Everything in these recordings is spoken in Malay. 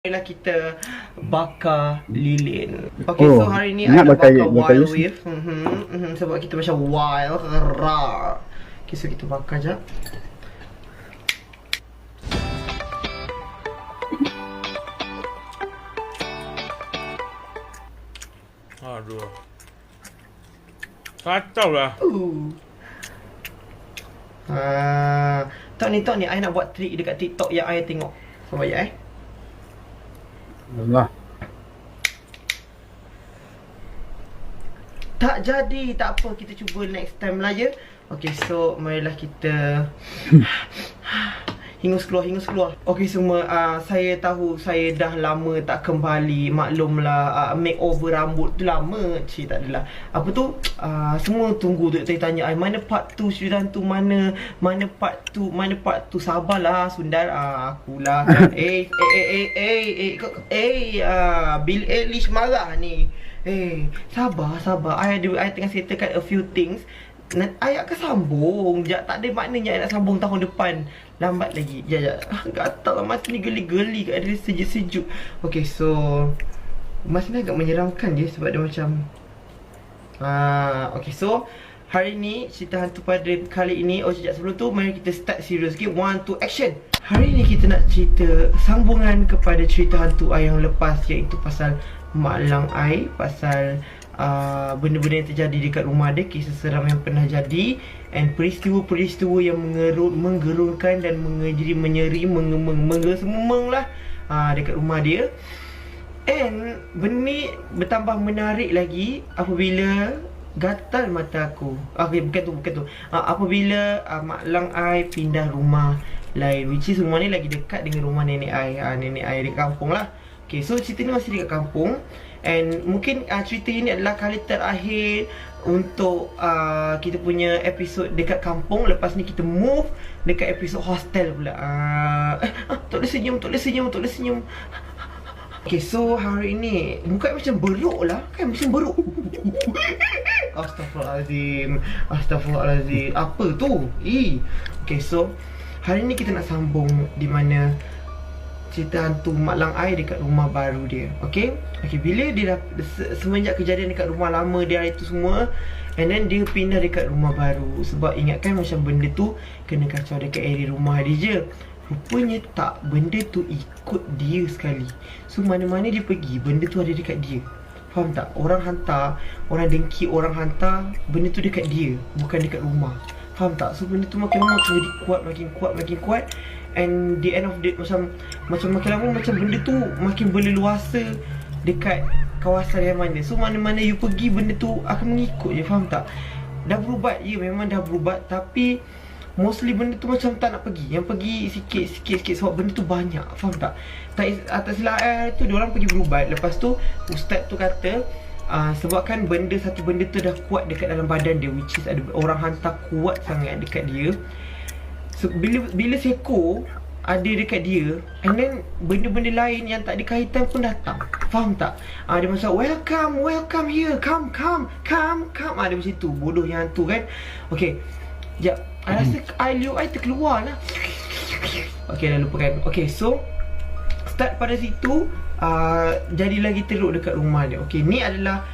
Marilah kita bakar lilin. Okay, so hari ni I nak bakar wild yes. wave. Sebab kita macam wild, rar. Okay, so kita bakar jap. Aduh, kacau lah. Tok ni I nak buat trik dekat TikTok yang I tengok. Sabar ya Allah. Tak jadi, tak apa, kita cuba next time lah ya. Okay, so marilah kita hingus keluar. Okay semua, saya tahu saya dah lama tak kembali. Maklumlah, makeover rambut tu lama. Cik, tak adalah. Apa tu, semua tunggu tu tanya I, mana part 2 cerita tu, mana part 2, sabarlah Sundar, akulah kan. Bill Eilish marah ni. Sabar. I tengah settlekan a few things. I akan sambung. Sekejap, tak ada maknanya I nak sambung tahun depan. Lambat lagi. Sekejap. Gatal lah masa ni, geli-geli kat dia, sejuk-sejuk. Okay, so masa ni agak menyeramkan dia sebab dia macam okay, so hari ni cerita hantu pada kali ini. Sekejap, sebelum tu mari kita start serius. Okay, 1, 2, action. Hari ni kita nak cerita sambungan kepada cerita hantu I yang lepas, iaitu pasal Mak Lang I, pasal benda-benda yang terjadi dekat rumah dia, kisah seram yang pernah jadi, and peristiwa-peristiwa yang menggerunkan dan menyeri, mengesemang lah dekat rumah dia. And benda ni bertambah menarik lagi apabila gatal mata aku. Okay, bukan tu. Apabila Mak Lang I pindah rumah lain, which is rumah ni lagi dekat dengan rumah nenek I. Nenek I di kampung lah. Okay, so cerita ni masih dekat kampung. And mungkin cerita ini adalah kali terakhir untuk kita punya episod dekat kampung. Lepas ni kita move dekat episod hostel pula. Tak boleh senyum. Okay, so hari ni muka macam beruk lah. Kan macam beruk. Astaghfirullahaladzim. Apa tu? Okay, so hari ni kita nak sambung di mana cerita hantu Mak Lang I dekat rumah baru dia. Okay, bila dia dah semenjak kejadian dekat rumah lama dia itu semua, and then dia pindah dekat rumah baru. Sebab ingatkan macam benda tu kena kacau dekat area rumah dia je. Rupanya tak, benda tu ikut dia sekali. So mana-mana dia pergi, benda tu ada dekat dia. Faham tak? Orang hantar, orang dengki orang hantar, benda tu dekat dia, bukan dekat rumah. Faham tak? So benda tu makin lama makin jadi makin kuat. And the end of the macam makin lama macam benda tu makin berleluasa dekat kawasan yang mana. So mana-mana you pergi, benda tu akan mengikut je. Faham tak? Dah berubat, ya memang dah berubat, tapi mostly benda tu macam tak nak pergi. Yang pergi sikit sebab benda tu banyak. Faham tak? Atas silap tu diorang pergi berubat. Lepas tu ustaz tu kata sebabkan satu benda tu dah kuat dekat dalam badan dia, which is ada orang hantar kuat sangat dekat dia. So, bila seko ada dekat dia, and then benda-benda lain yang tak ada kaitan pun datang. Faham tak? Dia macam welcome here, come. Dia macam tu, bodoh yang hantu kan. Okay, sekejap, I rasa I terkeluar lah. Okay, dah lupakan. Okay, so start pada situ, jadi lagi teruk dekat rumah dia. Okay, ni adalah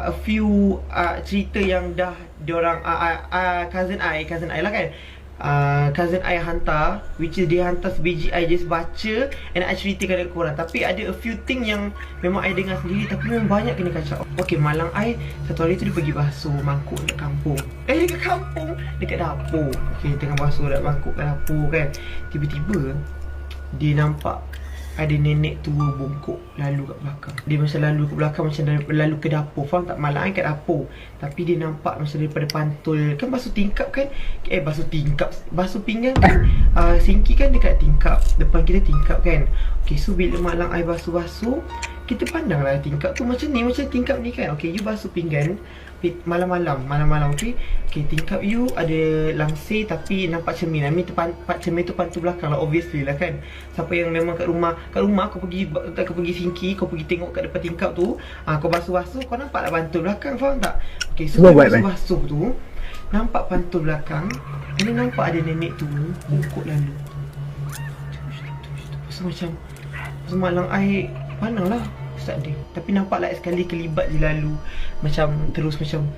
a few cerita yang dah diorang cousin I lah kan. Cousin I hantar, which is dia hantar sebiji, I just baca and I ceritakan dekat korang. Tapi ada a few thing yang memang I dengar sendiri, tapi memang banyak kena kacau. Okay, Mak Lang I satu hari tu dia pergi basuh mangkuk dekat kampung. Dekat dapur. Okay, tengah basuh mangkuk kat dapur kan, tiba-tiba dia nampak ada nenek tua bongkok lalu kat belakang. Dia macam lalu ke belakang, macam lalu ke dapur. Faham tak? Mak Lang I kat dapur, tapi dia nampak macam daripada pantul. Kan basuh tingkap kan, basuh pinggan kan, sinki kan dekat tingkap, depan kita tingkap kan. Okay, so bila Mak Lang I basuh, kita pandang lah tingkap tu macam ni, macam tingkap ni kan. Okay, you basuh pinggan malam-malam, okay. Okay, tingkap you ada langsir tapi nampak cermin. I mean cermin tu pantul belakang lah, obviously lah kan. Siapa yang memang kat rumah kau pergi sinki, kau pergi tengok kat depan tingkap tu, kau basuh-basuh, kau nampak lah pantul belakang. Faham tak? Okay, so basuh tu nampak pantul belakang, ini nampak ada nenek tu bongkok lalu. So macam Lepas tu malang I pandang lah ustaz dia. Tapi nampak like sekali kelibat je lalu. Macam terus macam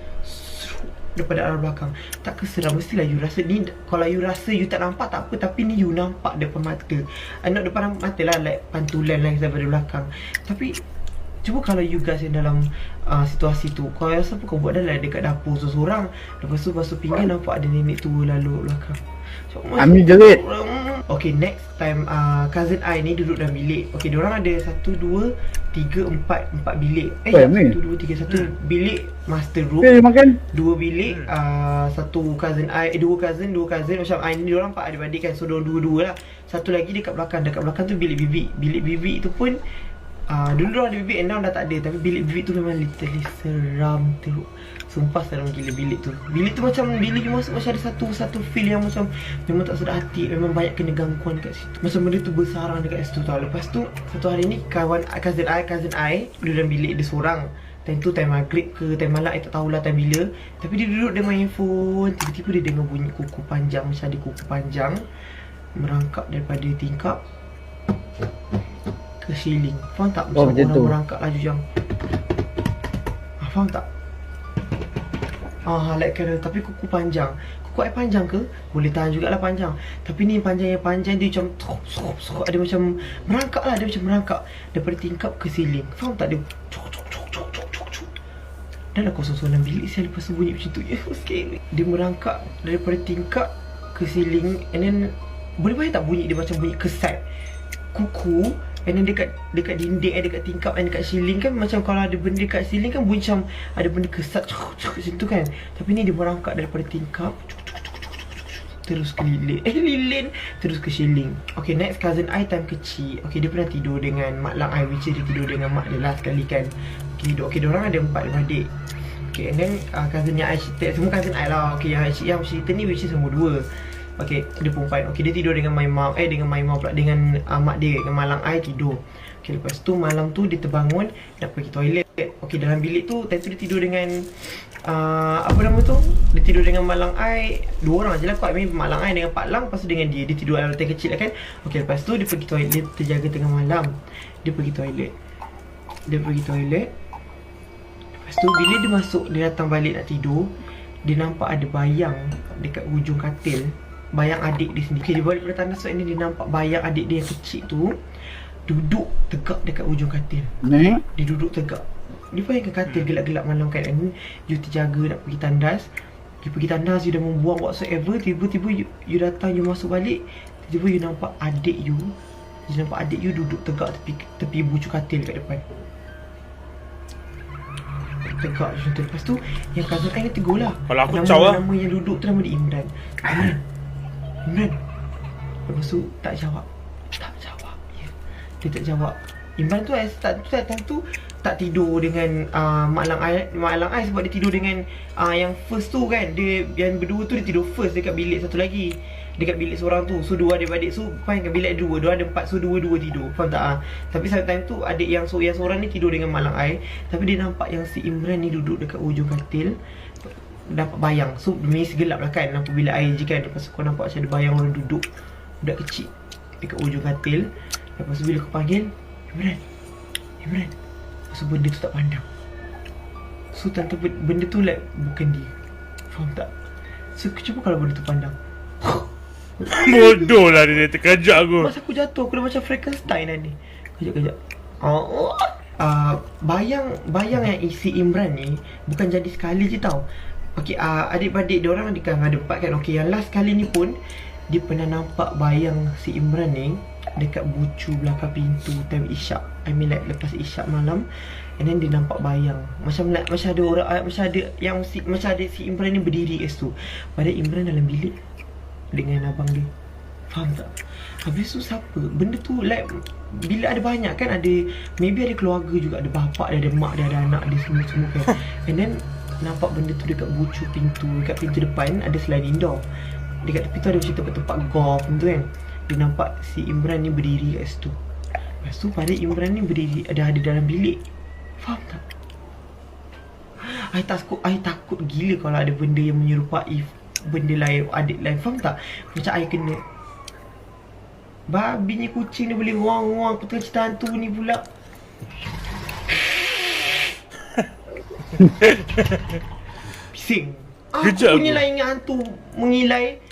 daripada arah belakang. Tak keseram, mestilah you rasa ni. Kalau you rasa you tak nampak tak apa, tapi ni you nampak depan mata. Not depan mata lah, like pantulan lah daripada belakang. Tapi cuba kalau you guys yang dalam situasi tu, kau rasa apa kau buat dalam dekat dapur seorang. Lepas tu basuh pinggan nampak ada nenek tua lalu belakang. Ambil jerit. Okay, next time cousin I ni duduk dalam bilik. Okay, diorang ada 1, 2, 3, 4 bilik. 1, 2, 3, 1 bilik master room. Makan 2 bilik, satu cousin I, 2 cousin macam I ni diorang 4 adik-adik kan. So diorang 2-2 lah. Satu lagi dekat belakang. Dekat belakang tu bilik bibi. Bilik bibi tu pun dulu ada bibi, and now dah tak ada. Tapi bilik bibi tu memang literally seram teruk. Sumpah seram gila bilik tu. Bilik tu macam bila you masuk macam ada satu feel yang macam memang tak sedap hati. Memang banyak kena gangguan dekat situ. Macam benda tu bersarang dekat situ tau. Lepas tu satu hari ni cousin I duduk dalam bilik dia seorang. Time tu time maghrib ke time malam, I tak tahulah time bila. Tapi dia duduk dia main phone. Tiba-tiba dia dengar bunyi kuku panjang. Macam ada kuku panjang merangkak daripada tingkap ke ceiling. Faham tak? Macam orang tu merangkak laju yang faham tak? Like kena. Tapi kuku panjang. Kuku I panjang ke? Boleh tahan jugalah panjang. Tapi ni panjang dia macam ada macam merangkak lah. Dia macam merangkak daripada tingkap ke ceiling. Faham tak? Dia dah lah kosong-kosong dalam bilik saya. Lepas tu bunyi macam tu. Scary. Dia merangkak daripada tingkap ke ceiling. And then boleh bayang tak bunyi dia macam bunyi kesat kuku. And then dekat dinding, dekat tingkap dan dekat ceiling kan, macam kalau ada benda dekat ceiling kan bunyi macam ada benda kesat macam tu kan. Tapi ni dia merangkak daripada tingkap terus ke lilin, terus ke ceiling. Okay, next cousin I time kecil. Okay, dia pernah tidur dengan mak lang I, which is dia tidur dengan mak dia lah sekali kan. Okay, diorang ada 4 adik. Okay, and then cousin yang I cerita, semua cousin I lah. Okay, yang cerita ni which is semua 2. Okay, dia perempuan. Okay, dia tidur dengan my mom pula, dengan mak dia, dengan malang I tidur. Okay, lepas tu malam tu dia terbangun nak pergi toilet. Okay, dalam bilik tu time tu dia tidur dengan apa nama tu? Dia tidur dengan malang I, 2 orang je lah kot. I mean malang I dengan Pak Lang, lepas tu dengan dia tidur dalam hotel kecil lah kan. Okay, lepas tu dia pergi toilet, dia terjaga tengah malam. Dia pergi toilet. Lepas tu bila dia masuk, dia datang balik nak tidur, dia nampak ada bayang dekat hujung katil. Bayang adik dia sendiri. Okay, dia balik pada tandas. So ini dia nampak bayang adik dia yang kecil tu duduk tegak dekat hujung katil. Dia duduk tegak. Dia bayangkan katil gelap-gelap malam kan. And you terjaga nak pergi tandas. You pergi tandas, you dah membuang whatsoever. Tiba-tiba you datang, you masuk balik. Tiba-tiba you nampak adik you. You nampak adik you duduk tegak tepi bucu katil kat depan. Tegak macam tu. Lepas tu yang cousin I tegur lah. Kalau aku caw lah. Nama yang duduk tu nama dia Imran. Imran. Lepas tu tak jawab. Ya. Dia tak jawab. Imran tu time tu tak tidur dengan mak lang I sebab dia tidur dengan yang first tu kan. Dia yang berdua tu dia tidur first dekat bilik satu lagi. Dekat bilik seorang tu. So 2 adik-adik. So bayangkan bilik 2 ada 4. So 2-2 tidur. Faham tak? Tapi satu time tu adik yang seorang ni tidur dengan mak lang I. Tapi dia nampak yang si Imran ni duduk dekat hujung katil. Dapat bayang. So mesti gelap lah kan lampu bilik air je kan. Lepas tu kau nampak macam ada bayang orang duduk, budak kecil dekat ujung katil. Lepas tu bila kau panggil Imran. Lepas tu benda tu tak pandang. So tentu benda tu like bukan dia. Faham tak? So cuba kalau benda tu pandang. Bodoh lah dia, terkejut aku. Masa aku jatuh, aku dah macam Frankenstein lah ni. Kejap. Bayang yang isi Imran ni bukan jadi sekali je tau. Okay, adik-beradik diorang ada 4 kan. Okay, yang last kali ni pun dia pernah nampak bayang si Imran ni dekat bucu belakang pintu time isyak. I mean like lepas isyak malam. And then dia nampak bayang macam ada orang, macam ada si Imran ni berdiri kat situ. Padahal Imran dalam bilik dengan abang dia. Faham tak? Habis tu siapa? Benda tu like bila ada banyak kan, ada maybe ada keluarga juga, ada bapak dia, ada mak dia, ada anak dia, semua kan. And then nampak benda tu dekat bucu pintu, dekat pintu depan ada sliding door. Dekat tepi tu ada macam tempat-tempat golf tu kan. Dia nampak si Imran ni berdiri kat situ. Lepas tu pada Imran ni berdiri ada dalam bilik. Faham tak? I takut gila kalau ada benda yang menyerupai benda lain, adik lain. Faham tak? Macam I kena Babinya kucing dia boleh ruang-ruang. Aku tengah cerita hantu ni pula. Bising. Kejap Aku punya aku. lah ingat hantu mengilai.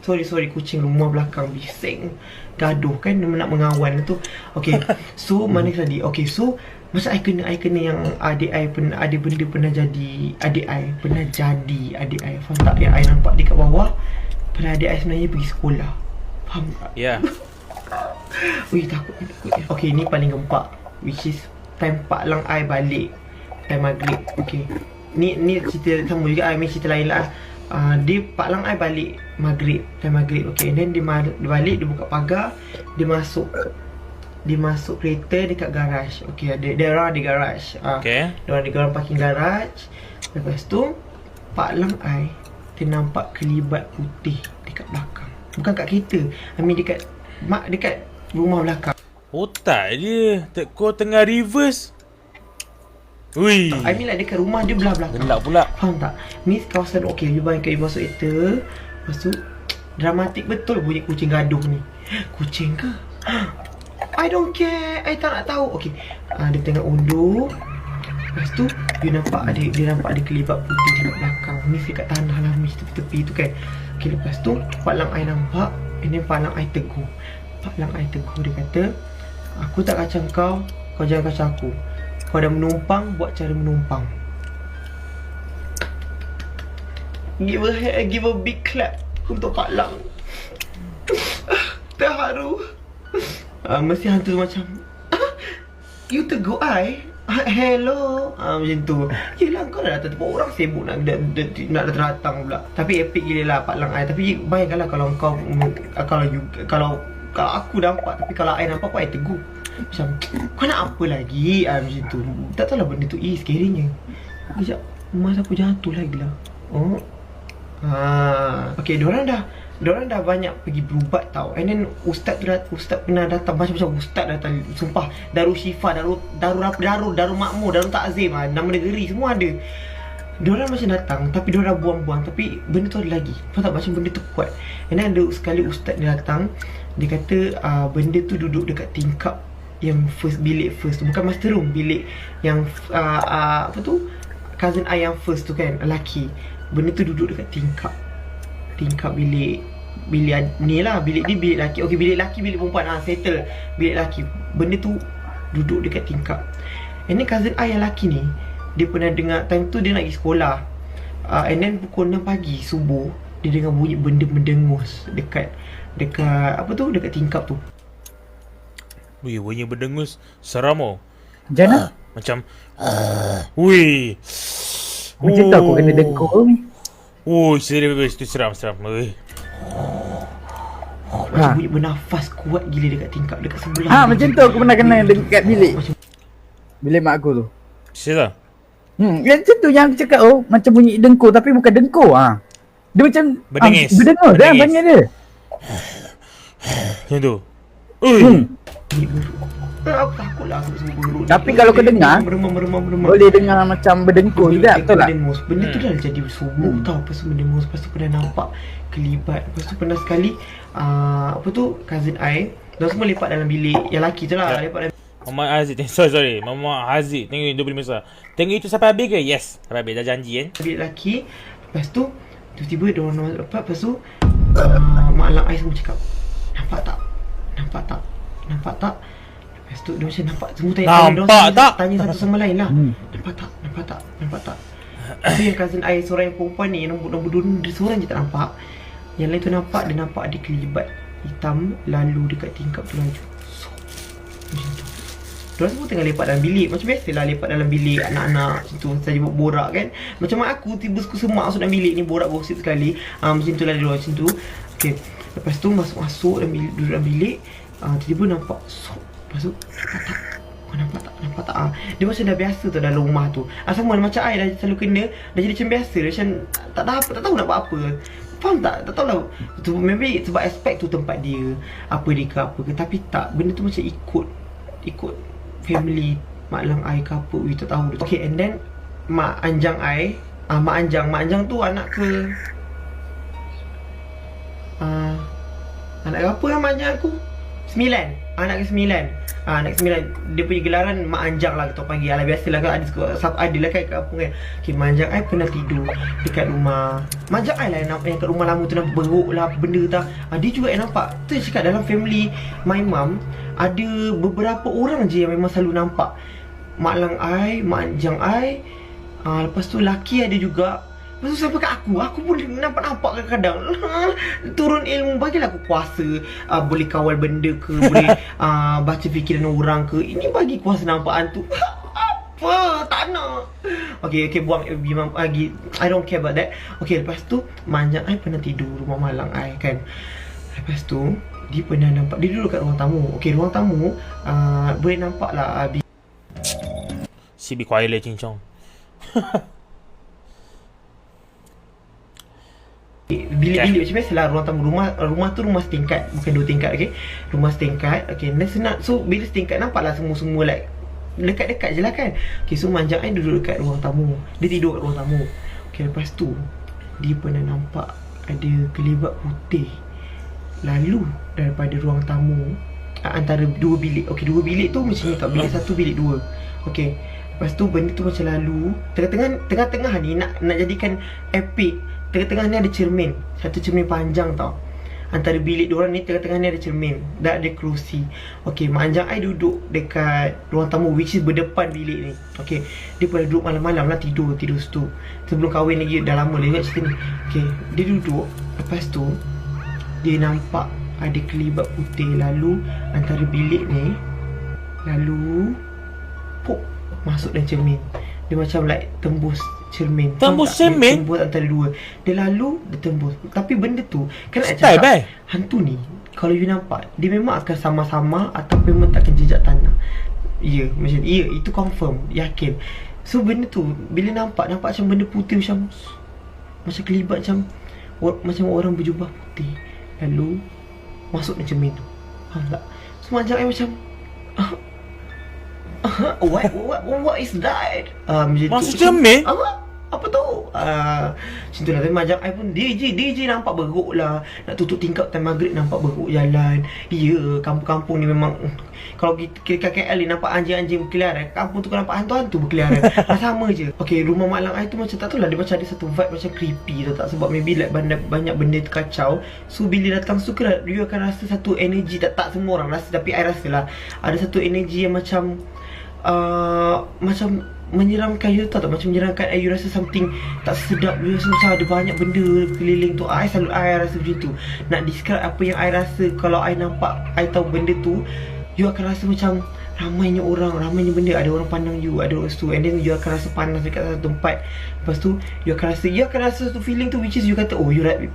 Sorry kucing rumah belakang bising. Gaduh kan dia nak mengawan tu. Okay. So mana tadi? Okay, so masa I kena yang adik I pernah ada benda pernah jadi adik I. Pernah jadi adik I. Faham tak? Yang I nampak dekat bawah. Pada adik I sebenarnya pergi sekolah. Faham tak? Ya. Ui takut. Okay, ni paling gempak. Which is time Pak Lang I balik. Time maghrib. Okay. Ni cerita sama juga. I mean cerita lain lah. Dia Pak Lang I balik maghrib. Time maghrib. Okay. And then dia balik. Dia buka pagar. Dia masuk kereta dekat garaj. Okay. Dia orang di garaj. Okay. Dia orang parking garaj. Lepas tu Pak Lang I dia nampak kelibat putih dekat belakang. Bukan kat kereta. I mean dekat rumah belakang. Otak dia kau tengah reverse. Ui. I mean like dekat rumah dia belah belakang. Gelap pula. Faham tak? Miss kawasan okay, you bayangkan you masuk kereta. Lepas tu dramatik betul bunyi kucing gaduh ni. Kucing ke? I don't care. I tak nak tahu. Okay. Dia tengah undur. Lepas tu dia nampak ada kelibat putih dekat belakang. Miss dekat tanah lah, Miss tepi-tepi tu kan. Okay, lepas tu Pak Lang I nampak. And then Pak Lang I tegur. Pak Lang I tegur, dia kata, aku tak kacau kau, kau jangan kacau aku. Kau dah menumpang, buat cara menumpang. Give a big clap untuk Pak Lang. Terharu. Mesti hantu macam, you tegur I? Hello. Macam tu. Yelah kau dah datang tempat orang sibuk nak datang pula. Tapi epic gila lah Pak Lang I. Tapi bayangkanlah kalau aku nampak. Tapi kalau I nampak, I tegur. Macam, kau nak apa lagi? Macam tu. Tak tahu lah benda tu scary-nya. Sekejap, rumah siapa jatuh lagi lah. Oh. Okay, diorang dah banyak pergi berubat tau. And then ustaz pernah datang. Macam-macam ustaz datang. Sumpah, Darul Syifa, Darul Makmur, Darul Takzim, nama negeri semua ada. Diorang macam datang, tapi diorang dah buang-buang. Tapi benda tu ada lagi. Faham tak? Macam benda tu kuat. And then ada sekali ustaz dia datang. Dia kata benda tu duduk dekat tingkap yang bilik first tu. Bukan master room, bilik yang apa tu, cousin I yang first tu kan, lelaki. Benda tu duduk dekat tingkap bilik ni lah. Bilik ni bilik lelaki. Okay, bilik lelaki, bilik perempuan. Settle bilik lelaki. Benda tu duduk dekat tingkap. And then cousin I yang lelaki ni, dia pernah dengar time tu dia nak pergi sekolah. And then pukul 6 pagi subuh, dia dengar bunyi benda mendengus dekat apa tu, dekat tingkap tu. Wih, bunyi berdengus seram oh. Macam mana? Macam wih. Macam tu aku kena dengkur ni. Oh, serius tu seram. Wih. Macam bunyi bernafas kuat gila dekat tingkap, dekat sebelah. Macam tu aku pernah kena dekat bilik. Bilik mak aku tu. Siapa? Macam tu yang aku cakap macam bunyi dengkur tapi bukan dengkur. Dia macam berdengis. Berdengus dah banyak dia. Macam tu. Ui. Aku takut lah aku semua buruk. Tapi kalau kau dengar, meremang. boleh dengar macam berdengkur juga, betul tak? Benda tu dah jadi subuh tau. Lepas tu mendengus. Lepas tu pernah nampak kelibat. Lepas tu pernah sekali apa tu, cousin I, diorang semua lepak dalam bilik yang lelaki tu lah. Lepak dalam Mama Haziq, sorry. Mama Haziq, tengok 20 minit. Tengok itu sampai habis ke? Yes, sampai habis. Dah janji kan? bilik lelaki. Lepas tu tiba-tiba diorang lepak. Lepas tu mak lang I semua cakap, Nampak tak? Lepas tu dia macam nampak. Semua tanya satu sama lain lah. Nampak tak? Tapi yang cousin I seorang yang perempuan ni, yang nombor 2 dia seorang je tak nampak. Yang lain tu nampak. Dia nampak ada kelibat hitam lalu dekat tingkap tu laju. Macam tu. Diorang semua tengah lepak dalam bilik. Macam biasalah lepak dalam bilik anak-anak macam tu, saja borak kan. Macam mak aku tiba suku semak masuk dalam bilik ni, borak gosip sekali. Macam tu lah diorang macam tu. Okay. Lepas tu masuk dalam bilik, duduk dalam bilik. Tiba-tiba nampak lepas tu, nampak tak? Dia macam dah biasa tu dalam rumah tu. Sama macam I dah selalu kena. Dah jadi macam biasa. Dia macam tak tahu nak buat apa. Faham tak? Tak tahu lah. Maybe sebab aspek tu tempat dia, apa dia ke apa ke. Tapi tak, benda tu macam ikut family mak lang I ke apa, tak tahu. Okay, and then mak anjang I, mak anjang tu anak ke anak Apa namanya aku? 9. Anak ke-9. Anak ke-9. Dia punya gelaran Mak Anjang lah kita panggil. Alah biasalah kan ada sub ada lah kan kat kampung kan. Okay, Mak Anjang I pernah tidur dekat rumah. Mak Anjang I lah yang kat rumah lama tu nampak beruk lah apa benda tak. Dia juga yang nampak. Tu yang cakap dalam family my mum ada beberapa orang je yang memang selalu nampak. Mak Lang I, Mak Anjang I, lepas tu laki ada juga. Lepas tu sampai kat aku pun nampak kadang-kadang turun ilmu, bagilah aku kuasa. Boleh kawal benda ke, boleh baca fikiran orang ke. Ini bagi kuasa nampak hantu. Apa? Tak nak. Okay, buang lagi. I don't care about that. Okay, lepas tu Manjang I pernah tidur rumah malang I kan. Lepas tu dia pernah nampak, dia duduk kat ruang tamu. Okay, ruang tamu boleh nampak lah Si be quiet lah cincong. bilik-bilik macam biasalah ruang tamu. Rumah tu rumah setingkat, bukan 2 tingkat. Okay, rumah setingkat. Okay, dan senang. So bila setingkat nampaklah semua like dekat-dekat je lah kan. Okay, so Manjang I duduk dekat ruang tamu. Dia tidur kat ruang tamu. Okay, lepas tu dia pernah nampak ada kelibat putih lalu daripada ruang tamu antara 2 bilik. Okay, 2 bilik tu macam ni tak, bilik 1, bilik 2. Okay, lepas tu benda tu macam lalu tengah-tengah ni nak jadikan epic. Tengah-tengah ni ada cermin. Satu cermin panjang tau. Antara bilik diorang ni, tengah-tengah ni ada cermin. Dan ada kerusi. Okay, Mak Anjang I duduk dekat ruang tamu, which is berdepan bilik ni. Okay, dia pernah duduk malam-malam lah, tidur situ. Sebelum kahwin lagi, dah lama dia ingat cerita ni. Okay, dia duduk. Lepas tu dia nampak ada kelibat putih lalu antara bilik ni. Lalu pop, masuk dalam cermin. Dia macam like tembus cermin. Tembus cermin? Tembus antara 2. Dia lalu, dia tembus. Tapi benda tu kan nak Style, cakap hantu ni, kalau you nampak, dia memang akan sama-sama ataupun memang tak akan jejak tanah. Ya, macam ya, itu confirm, yakin. So benda tu bila nampak macam benda putih, macam kelibat, macam orang berjubah putih lalu masuk dalam cermin tu. Faham tak? So macam macam what is that? Masuk cermin? Apa tu? Macam tu lah. Tapi Manjang I pun DJ nampak beruk lah. Nak tutup tingkap time maghrib nampak beruk jalan. Ya, kampung-kampung ni memang kalau kita KL ni nampak anjing-anjing berkeliaran, kampung tu kan nampak hantu-hantu berkeliaran. Sama je. Okay, rumah Mak Lang I tu macam tak tahu lah, dia macam ada satu vibe macam creepy tau tak. Sebab maybe like banyak benda terkacau. So bila datang suka you akan rasa satu energy. Tak semua orang rasa, tapi I rasa lah ada satu energy yang macam macam menyeramkan you tahu tak, macam menyeramkan you rasa something tak sedap, you rasa macam ada banyak benda keliling tu. I selalu rasa macam tu. Nak describe apa yang I rasa kalau I nampak, I tahu benda tu, you akan rasa macam ramainya orang, ramainya benda, ada orang pandang you, ada orang situ, and then you akan rasa panas dekat satu tempat. Lepas tu you akan rasa satu feeling tu, which is you kata oh you right,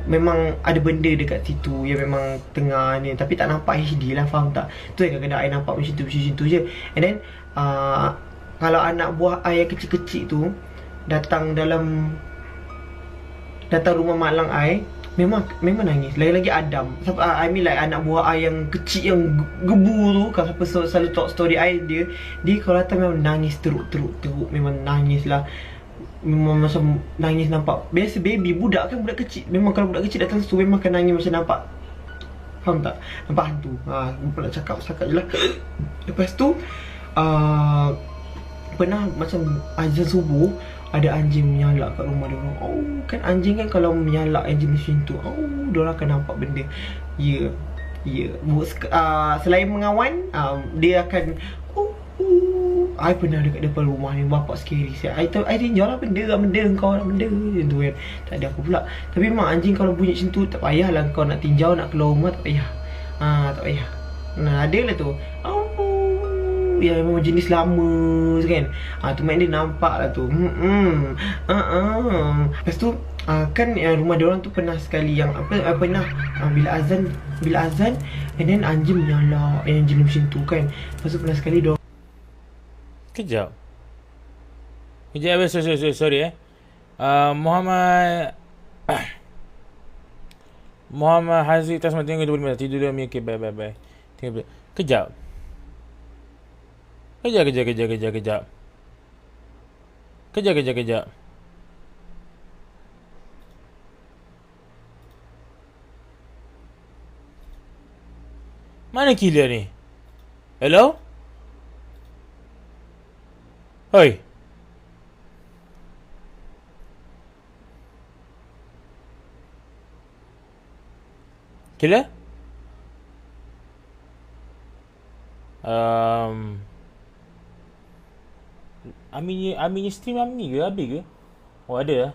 memang ada benda dekat situ yang memang tengah ni, tapi tak nampak HD lah, faham tak? Tu yang kadang-kadang I nampak macam tu je. And then kalau anak buah I yang kecil-kecil tu datang rumah Mak Lang I, memang nangis. Lagi-lagi Adam, I mean like anak buah I yang kecil yang gebu tu, kalau siapa selalu talk story I, dia kalau datang memang nangis teruk. Memang nangis lah. Memang macam nangis nampak. Biasa baby, budak kecil, memang kalau budak kecil datang situ memang akan nangis macam nampak, faham tak? Nampak hantu. Lupa nak cakap je lah. Lepas tu pernah macam azan subuh ada anjing menyalak kat rumah dia orang. Oh, kan anjing kan kalau menyalak anjing macam tu, dia orang akan nampak benda. Ya. Selain mengawan, dia akan I pernah dekat depan rumah ni, bapak scary saya. I tinjau lah benda kau nak benda macam tu kan. Tak ada apa pula. Tapi memang anjing kalau bunyi macam tu, tak payahlah kau nak tinjau, nak keluar rumah, tak payah. Tak payah. Ada lah tu. Ya memang jenis lama kan. Tu mak dia nampak lah tu. Lepas tu kan rumah dia orang tu pernah sekali yang pernah bila azan and then anjing menyala, anjing macam tu kan. Lepas tu pernah sekali dia Kejap, sorry Muhammad Haziq Tasman tengok 25 tidur dia. Okay, bye. Tengok kejap. Kejap. Mana killer ni? Hello? Hoi. Killer? Aminnya stream Ami ke? Habis ke? Oh ada lah.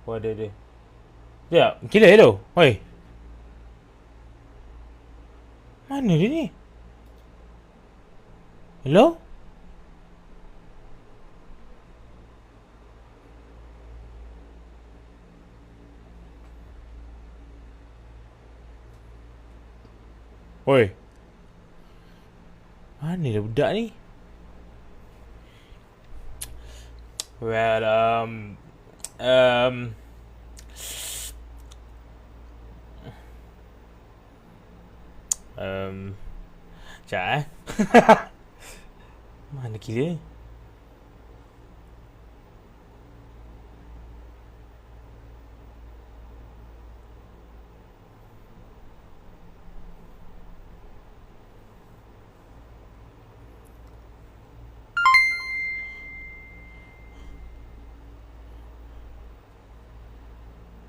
Oh ada. Sekejap. Killer hello. Hoi. Mana dia ni? Hello? Oi. Mana dah budak ni? Well, sekejap Mana kira?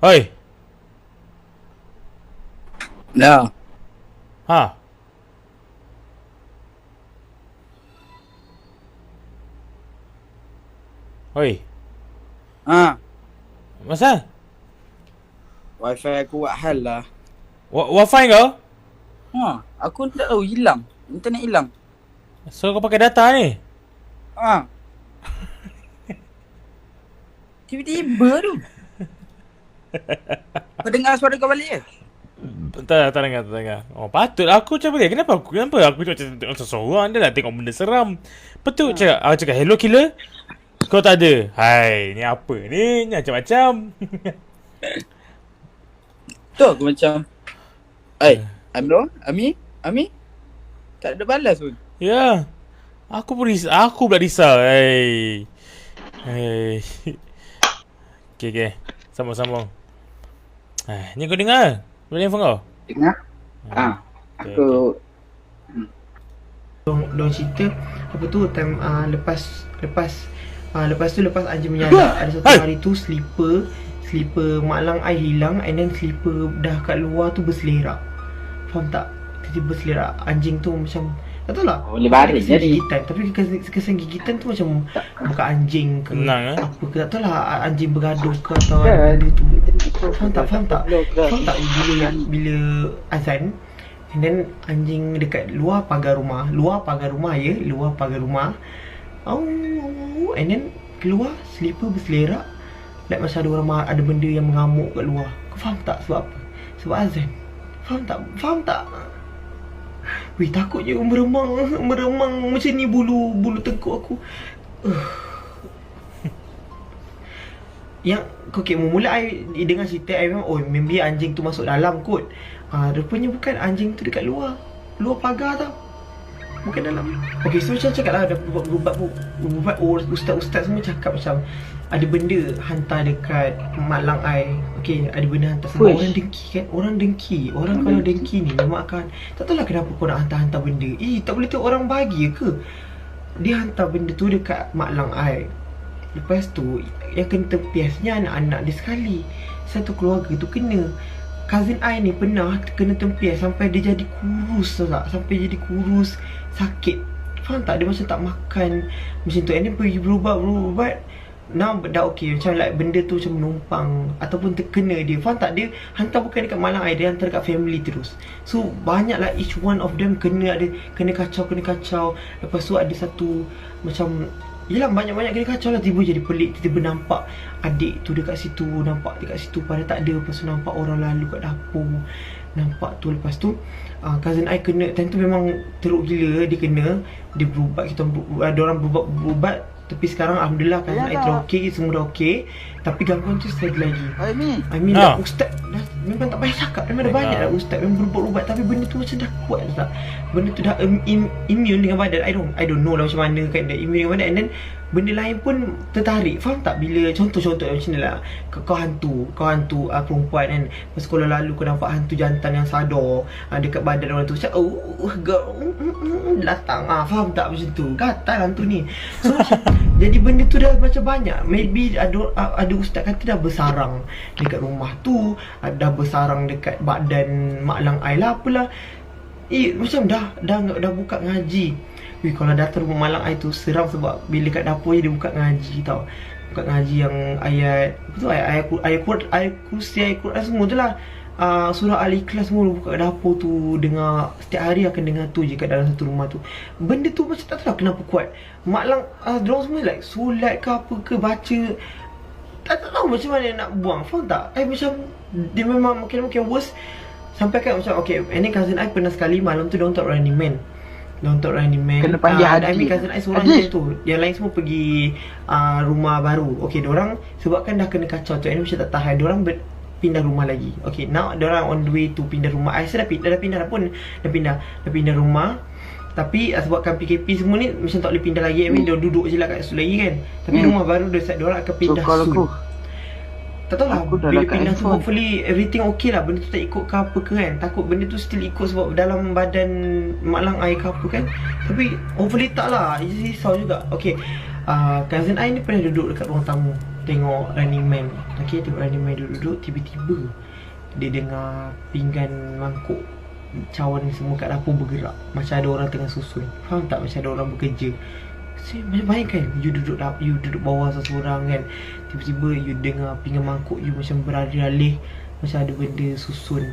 Hoi. Lah. Ha. Hoi. Ha. Masa? Wifi aku buat hal lah. Wifi kau? Ha. Aku tak tahu hilang. Internet hilang. So kau pakai data ni? Ha. Tiba-tiba tu. Kau dengar suara kau balik ke? Tak dengar. Oh patut aku cakap dia. Kenapa aku tengok seseorang dia nak tengok benda seram. Betul aku cakap hello killer. Kau tak ada. Hai, ni apa ni? Ni macam-macam. Tu aku macam Ami? Tak ada balas pun. Ya. Aku pula risau. Hey. Okay. Sambung. Ni kau dengar? Boleh handphone kau? Dengar? Aku Diorang cerita apa tu time lepas anjing menyala. Ada satu hari tu slipper Mak Lang Ai hilang, and then slipper dah kat luar tu berselerak. Faham tak? Tiba-tiba berselerak. Anjing tu macam tak tahu lah. boleh baring jadi. Gigitan. Tapi kesan gigitan tu macam bukan anjing ke Tenang, apa ke, tak tahu lah anjing bergaduh ke atau benda tu. Faham tak? Bila azan, and then anjing dekat luar pagar rumah and then keluar slipper berselerak, like macam ada benda yang mengamuk kat luar. Kau faham tak sebab apa? Sebab azan. Faham tak? Weh, takutnya meremang macam ni bulu tengkuk aku. Yang okay, mula I dengar cerita I memang maybe anjing tu masuk dalam kot. Rupanya bukan, anjing tu dekat luar pagar tau, bukan dalam. Okay, so macam cakap lah, ada berubat ustaz semua cakap macam ada benda hantar dekat Mak Lang Ai. Okay, ada benda hantar sama. Orang dengki. Orang kalau dengki ni memang akan, tak tahulah kenapa kau nak hantar benda. Tak boleh tahu orang bahagia ke? Dia hantar benda tu dekat Mak Lang Ai. Lepas tu yang kena tempiasnya anak-anak dia sekali. Satu keluarga tu kena. Cousin I ni pernah kena tempias sampai dia jadi kurus, tahu tak? Sampai jadi kurus, sakit. Faham tak? Dia macam tak makan macam tu. And then pergi berubat. Now dah okay. Macam like benda tu macam menumpang ataupun terkena dia. Faham tak? Dia hantar bukan dekat Mak Lang Ai, dia hantar dekat family terus. So banyak lah, each one of them kena kacau. Lepas tu ada satu macam, yelah banyak-banyak kena kacau lah. Tiba nampak adik tu dekat situ, pada tak ada. Lepas tu nampak orang lalu kat dapur, nampak tu. Lepas tu cousin I kena, time tu memang teruk gila. Dia berubat, ada orang berubat. Tapi sekarang alhamdulillah cousin I terokey, semua dah okey. Tapi gangguan tu still lagi. I mean dah ustaz dah, memang tak payah cakap. Memang dah banyak dah ustaz memang berubat. Tapi benda tu macam dah kuat tak? Benda tu dah immune dengan badan. I don't know lah macam mana kan, dah immune dengan badan. And then benda lain pun tertarik. Faham tak? Bila contoh-contoh macam ni lah, kau hantu perempuan kan, sekolah lalu kau nampak hantu jantan yang sadar dekat badan orang tu, macam datang, faham tak? Macam tu, gatal hantu ni. So jadi benda tu dah macam banyak. Maybe ada ustaz kata dah bersarang dekat rumah tu, dah bersarang dekat badan mak lang ai lah, apalah. Macam dah buka ngaji. Kalau datang rumah malang ai tu seram, sebab bila kat dapur dia buka ngaji tau. Buka ngaji yang ayat apa tu, ayat kursi, ayat Quran semua tu lah. Surah Al-Ikhlas semua buka kat dapur tu, dengar setiap hari akan dengar tu je kat dalam satu rumah tu. Benda tu macam tak tahu kenapa kuat. Mak lang diorang semua like solat ke apa ke, baca, tak tahu macam mana nak buang. Faham tak? Macam dia memang mungkin worse. Sampai kan macam ini cousin I pernah sekali malam tu diorang tak Running Man. Kena panggil haji. Cousin I seorang je tu. Yang lain semua pergi rumah baru. Diorang sebabkan dah kena kacau tu, macam tak tahan, diorang pindah rumah lagi. Now diorang on the way to pindah rumah. I dah pindah rumah. Tapi sebabkan PKP semua ni macam tak boleh pindah lagi. Dia duduk je lah kat situ lagi kan. Tapi rumah baru diorang akan pindah soon. Tak tahu lah, bila pindah tu hopefully everything okay lah. Benda tu tak ikut ke apa ke kan. Takut benda tu still ikut sebab dalam badan mak lang ai ke apa kan. Tapi hopefully tak lah, risau juga. Cousin I ni pernah duduk dekat ruang tamu, tengok Running Man. Tengok Running Man duduk, tiba-tiba dia dengar pinggan, mangkuk, cawan semua kat dapur bergerak. Macam ada orang tengah susun. Faham tak? Macam ada orang bekerja. Macam bayangkan you duduk bawah seseorang kan, tiba-tiba you dengar pinggan mangkuk you macam beralih-alih, macam ada benda susun.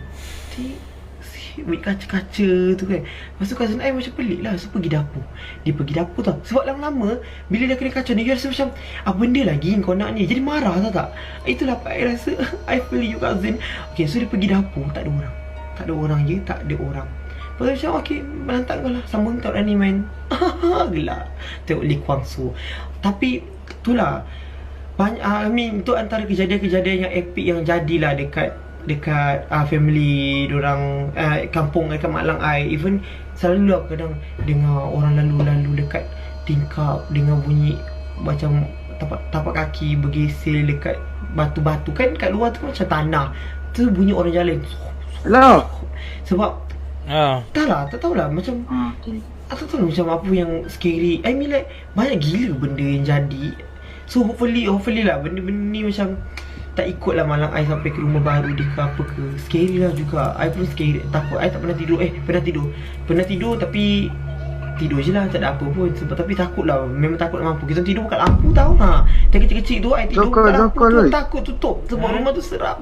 Kaca-kaca tu kan. Lepas tu cousin I macam pelik lah. So pergi dapur. Dia pergi dapur tau. Sebab lama-lama bila dia kena kacau ni, dia rasa macam benda lagi kau nak ni. Jadi marah tak? Itulah apa I rasa. I feel you cousin. So dia pergi dapur, tak ada orang. Tak ada orang. Lepas tu macam melantak kau lah, sambung tak Running Man. Gelap tengok Lee Kwang Soo. Tapi itulah banyak, itu antara kejadian-kejadian yang epic yang jadilah dekat family diorang, kampung dekat mak lang ai. Even selalu lah kadang dengar orang lalu-lalu dekat tingkap, dengar bunyi macam tapak kaki bergesel dekat batu-batu kan, kat luar tu macam tanah tu, bunyi orang jalan. Hello. Sebab tak tahulah macam tak tahu macam apa yang scary. Like banyak gila benda yang jadi. So hopefully lah benda-benda ni macam tak ikut lah malang I sampai ke rumah baru dia ke apa ke. Scary lah juga. I pun scary, takut. I tak pernah tidur. Pernah tidur tapi tidur je lah, tak ada apa pun. Tapi takut lah, memang takut nak mampu. Kita tidur buka lampu tau. Yang kecil-kecil tu I tidur buka lampu tu, takut tutup sebab rumah tu seram.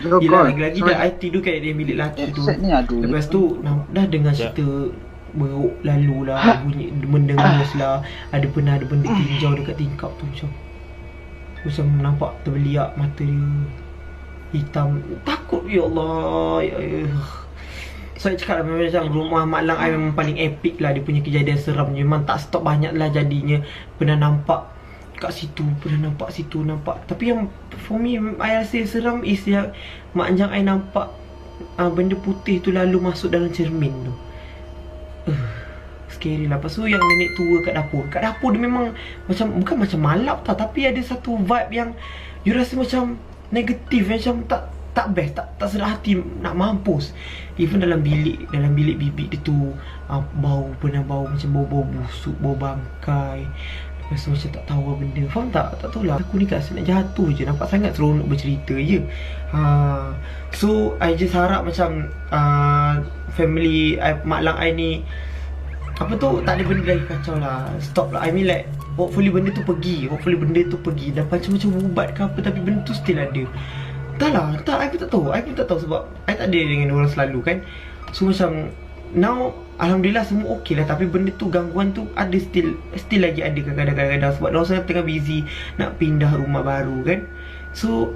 Yelah, lagi-lagi dah I tidur kat dia bilik laki tu. Lepas tu dah dengar cerita beruk lalu lah, bunyi mendengus lah. Ada benda tinjau dekat tingkap tu, macam nampak terbeliak mata dia hitam. Takut, ya Allah, So I cakap lah, macam rumah mak lang I memang paling epic lah. Dia punya kejadian seram memang tak stop, banyak lah jadinya. Pernah nampak kat situ, nampak. Tapi yang for me I rasa seram is yang mak anjang I nampak benda putih tu lalu masuk dalam cermin tu. Scary lah. Lepas tu yang nenek tua kat dapur dia memang macam, bukan macam malap tau, tapi ada satu vibe yang you rasa macam negatif, macam tak best, tak sedap hati, nak mampus. Even dalam bilik bibik dia tu pernah bau macam bau busuk, bau bangkai. Lepas tu macam tak tahu apa benda. Faham tak? Tak tahulah. Aku ni kat nak jatuh je, nampak sangat seronok bercerita je. So I just harap macam family mak lang I ni apa tu, tak ada benda lagi kacau lah. Stop lah. Like hopefully benda tu pergi. Dan macam-macam ubat ke apa, tapi benda tu still ada. I pun tak tahu sebab I tak ada dengan orang selalu kan. So macam now alhamdulillah semua okey lah, tapi benda tu, gangguan tu ada, still lagi ada kadang-kadang sebab diorang tengah busy nak pindah rumah baru kan. So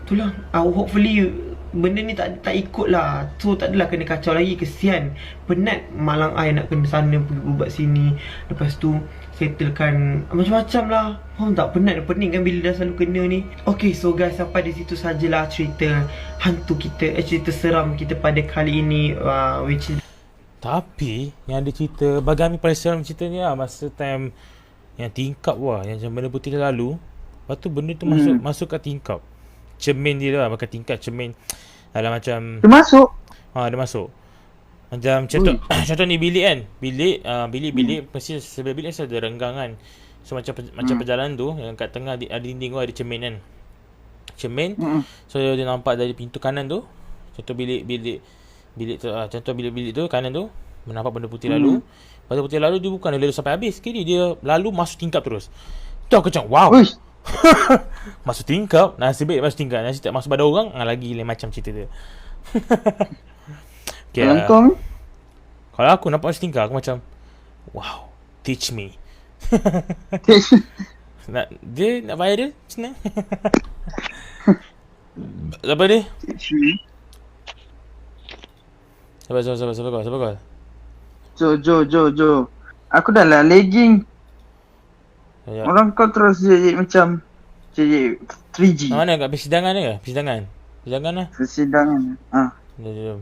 itulah, hopefully benda ni tak ikut lah. So tak adalah kena kacau lagi. Kesian, penat malang I nak kena sana pergi ubat sini, lepas tu settlekan macam-macam lah. Faham tak? Penat dan pening kan bila dah selalu kena ni. Okay, so guys, sampai di situ sajalah cerita hantu kita, cerita seram kita pada kali ini, which is... Tapi yang ada cerita bagi kami paling seram cerita ni lah, masa time Yang tingkap wah, yang macam benda putih lalu. Lepas tu benda tu masuk kat tingkap. Cermin dia lah, bukan tingkap, cermin. Dalam macam Dia masuk. dia masuk. Macam contoh ni bilik kan. Bilik mesti sebelah bilik mesti ada renggang kan. So macam perjalanan tu yang kat tengah ada dinding tu ada cermin kan. Cermin. So dia nampak dari pintu kanan tu. Contoh bilik tu, contoh bilik tu kanan tu nampak benda putih lalu. Lepas tu putih lalu dia bukan dia lalu sampai habis. Kini dia lalu masuk tingkap terus. Tu aku macam wow. Uish. Masuk tingkap, nasib baik masuk tingkap. Nasib tak masuk pada orang, lagi lain macam cerita dia. Okay, Kalau kau ni? kalau aku nampak masuk tingkap, aku macam wow, teach me. Dia nak viral senang. Apa dia? Sabar kau. Jo. Aku dah lah lagging. Ya. Orang kau terus jadi macam jadi 3G. Mana kat persidangan dia ke? Persidangan lah. Persidangan. Jom.